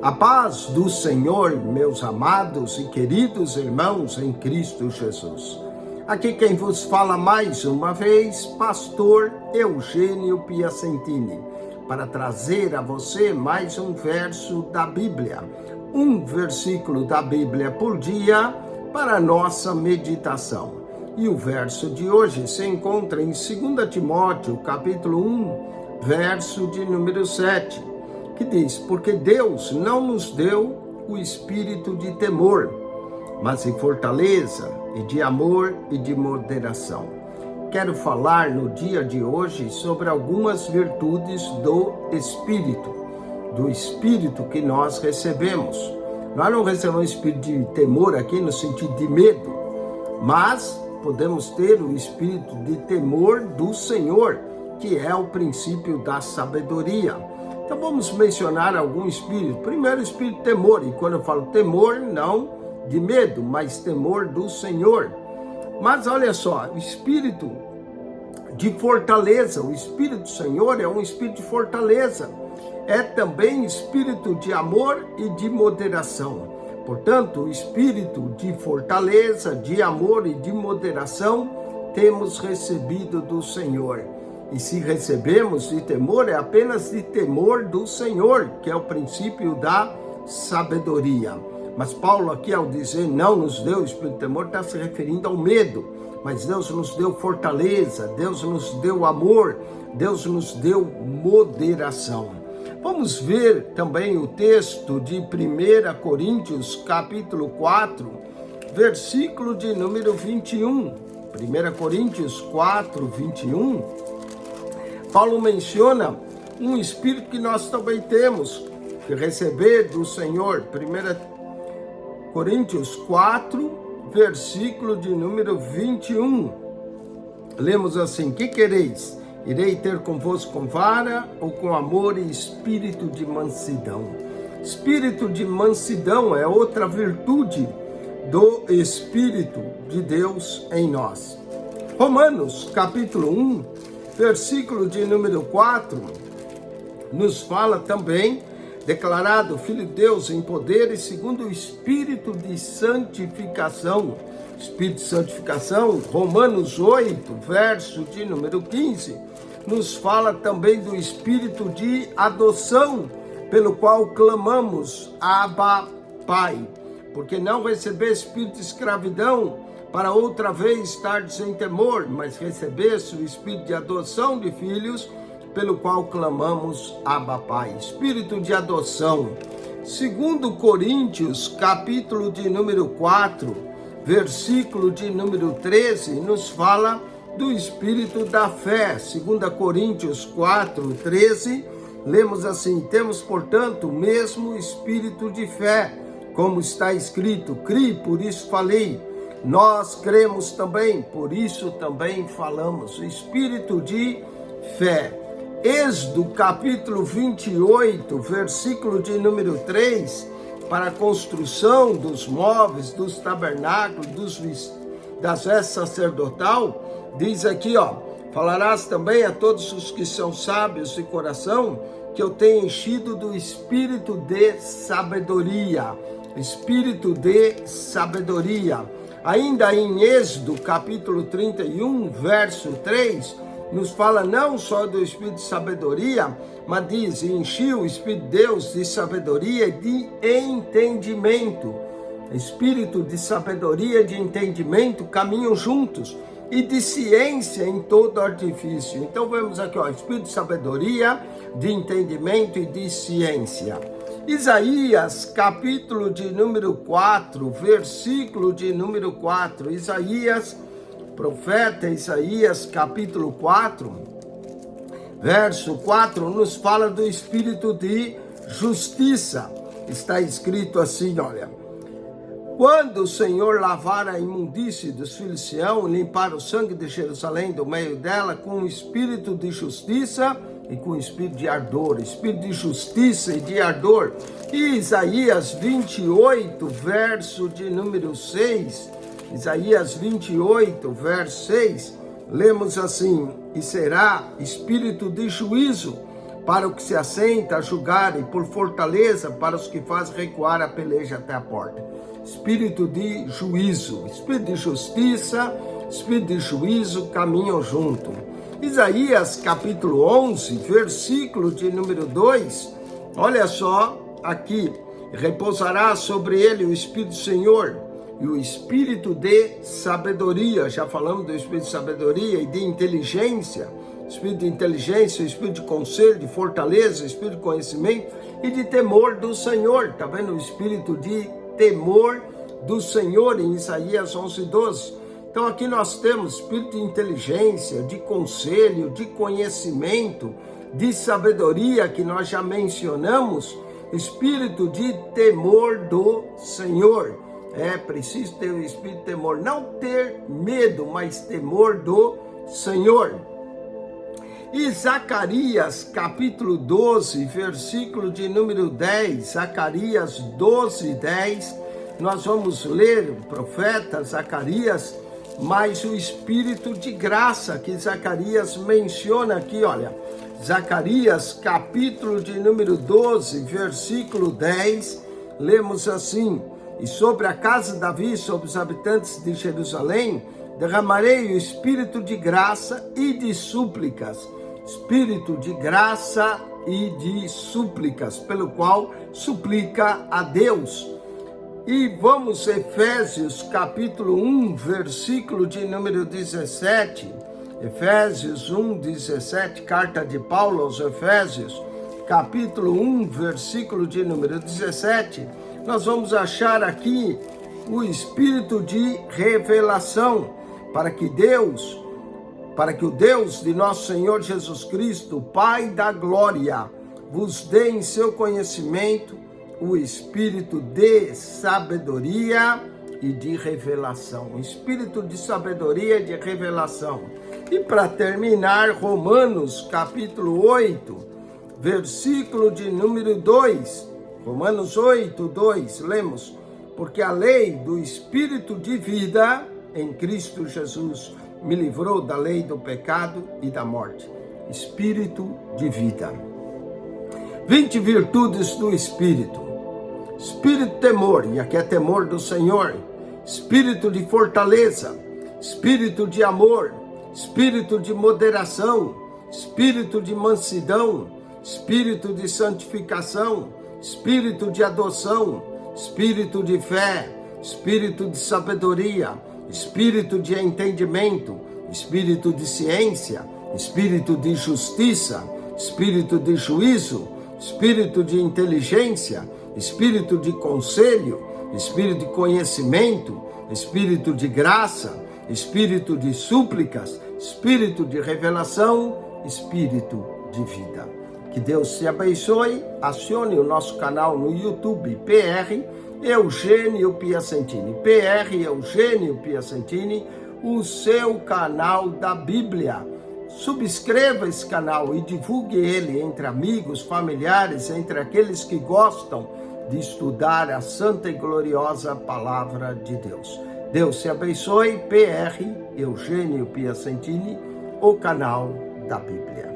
A paz do Senhor, meus amados e queridos irmãos em Cristo Jesus. Aqui quem vos fala mais uma vez, pastor Eugênio Piacentini, para trazer a você mais um verso da Bíblia, um versículo da Bíblia por dia para a nossa meditação. E o verso de hoje se encontra em 2 Timóteo, capítulo 1, verso de número 7. Que diz, porque Deus não nos deu o espírito de temor, mas de fortaleza e de amor e de moderação. Quero falar no dia de hoje sobre algumas virtudes do Espírito que nós recebemos. Nós não recebemos espírito de temor aqui no sentido de medo, mas podemos ter o espírito de temor do Senhor, que é o princípio da sabedoria. Então vamos mencionar algum espírito. Primeiro, o espírito de temor. E quando eu falo temor, não de medo, mas temor do Senhor. Mas olha só, o espírito de fortaleza. O espírito do Senhor é um espírito de fortaleza. É também espírito de amor e de moderação. Portanto, o espírito de fortaleza, de amor e de moderação temos recebido do Senhor. E se recebemos de temor, é apenas de temor do Senhor, que é o princípio da sabedoria. Mas Paulo aqui, ao dizer não nos deu o espírito de temor, está se referindo ao medo. Mas Deus nos deu fortaleza, Deus nos deu amor, Deus nos deu moderação. Vamos ver também o texto de 1 Coríntios, capítulo 4, versículo de número 21. 1 Coríntios 4, 21. Paulo menciona um espírito que nós também temos que receber do Senhor. 1 Coríntios 4, versículo de número 21. Lemos assim: que quereis? Irei ter convosco com vara ou com amor e espírito de mansidão? Espírito de mansidão é outra virtude do Espírito de Deus em nós. Romanos, capítulo 1, versículo de número 4, nos fala também, declarado Filho de Deus em poder e segundo o Espírito de santificação. Espírito de santificação, Romanos 8, verso de número 15, nos fala também do Espírito de adoção, pelo qual clamamos, Abba, Pai. Porque não receber espírito de escravidão, para outra vez estar sem temor, mas recebesse o espírito de adoção de filhos, pelo qual clamamos, Abba, Pai. Espírito de adoção. 2 Coríntios, capítulo de número 4, versículo de número 13, nos fala do espírito da fé. 2 Coríntios 4, 13, lemos assim: temos, portanto, o mesmo espírito de fé, como está escrito, criei, por isso falei. Nós cremos também, por isso também falamos. Espírito de fé. Êxodo capítulo 28, versículo de número 3, para a construção dos móveis, dos tabernáculos, das vestes sacerdotal, diz aqui, falarás também a todos os que são sábios de coração, que eu tenho enchido do espírito de sabedoria. Espírito de sabedoria. Ainda em Êxodo, capítulo 31, verso 3, nos fala não só do espírito de sabedoria, mas diz, enchi o Espírito de Deus de sabedoria e de entendimento. Espírito de sabedoria e de entendimento caminham juntos, e de ciência em todo artifício. Então vemos aqui, espírito de sabedoria, de entendimento e de ciência. Isaías, capítulo de número 4, versículo de número 4. Isaías, profeta Isaías, capítulo 4, verso 4, nos fala do espírito de justiça. Está escrito assim, olha: quando o Senhor lavar a imundície dos filhos de Sião, limpar o sangue de Jerusalém do meio dela com o espírito de justiça e com espírito de ardor, espírito de justiça e de ardor. E Isaías 28, verso de número 6, Isaías 28, verso 6, lemos assim: e será espírito de juízo para o que se assenta a julgar, e por fortaleza para os que fazem recuar a peleja até a porta. Espírito de juízo, espírito de justiça, espírito de juízo caminham junto. Isaías capítulo 11, versículo de número 2, olha só aqui: repousará sobre ele o Espírito do Senhor e o Espírito de sabedoria. Já falamos do Espírito de sabedoria e de inteligência. Espírito de inteligência, Espírito de conselho, de fortaleza, Espírito de conhecimento e de temor do Senhor. Está vendo? O Espírito de temor do Senhor em Isaías 11, 12. Então aqui nós temos Espírito de inteligência, de conselho, de conhecimento, de sabedoria, que nós já mencionamos. Espírito de temor do Senhor. É preciso ter o Espírito de temor, não ter medo, mas temor do Senhor. E Zacarias capítulo 12, versículo de número 10, Zacarias 12, 10, nós vamos ler o profeta Zacarias, mas o Espírito de graça que Zacarias menciona aqui, olha, Zacarias capítulo de número 12, versículo 10, lemos assim: e sobre a casa de Davi, sobre os habitantes de Jerusalém, derramarei o Espírito de graça e de súplicas, Espírito de graça e de súplicas, pelo qual suplica a Deus. E vamos Efésios capítulo 1, versículo de número 17, Efésios 1, 17, carta de Paulo aos Efésios, capítulo 1, versículo de número 17, nós vamos achar aqui o Espírito de revelação, para que o Deus de nosso Senhor Jesus Cristo, Pai da glória, vos dê em seu conhecimento o Espírito de sabedoria e de revelação. O Espírito de sabedoria e de revelação. E para terminar, Romanos capítulo 8, versículo de número 2. Romanos 8, 2, lemos: porque a lei do Espírito de vida em Cristo Jesus me livrou da lei do pecado e da morte. Espírito de vida. 20 virtudes do Espírito. Espírito de temor, e aqui é temor do Senhor. Espírito de fortaleza, espírito de amor, espírito de moderação, espírito de mansidão, espírito de santificação, espírito de adoção, espírito de fé, espírito de sabedoria, espírito de entendimento, espírito de ciência, espírito de justiça, espírito de juízo, espírito de inteligência, espírito de conselho, espírito de conhecimento, espírito de graça, espírito de súplicas, espírito de revelação, espírito de vida. Que Deus te abençoe. Acione o nosso canal no YouTube, PR Eugênio Piacentini. PR Eugênio Piacentini, o seu canal da Bíblia. Subscreva esse canal e divulgue ele entre amigos, familiares, entre aqueles que gostam de estudar a santa e gloriosa palavra de Deus. Deus te abençoe. PR Eugênio Piacentini, o canal da Bíblia.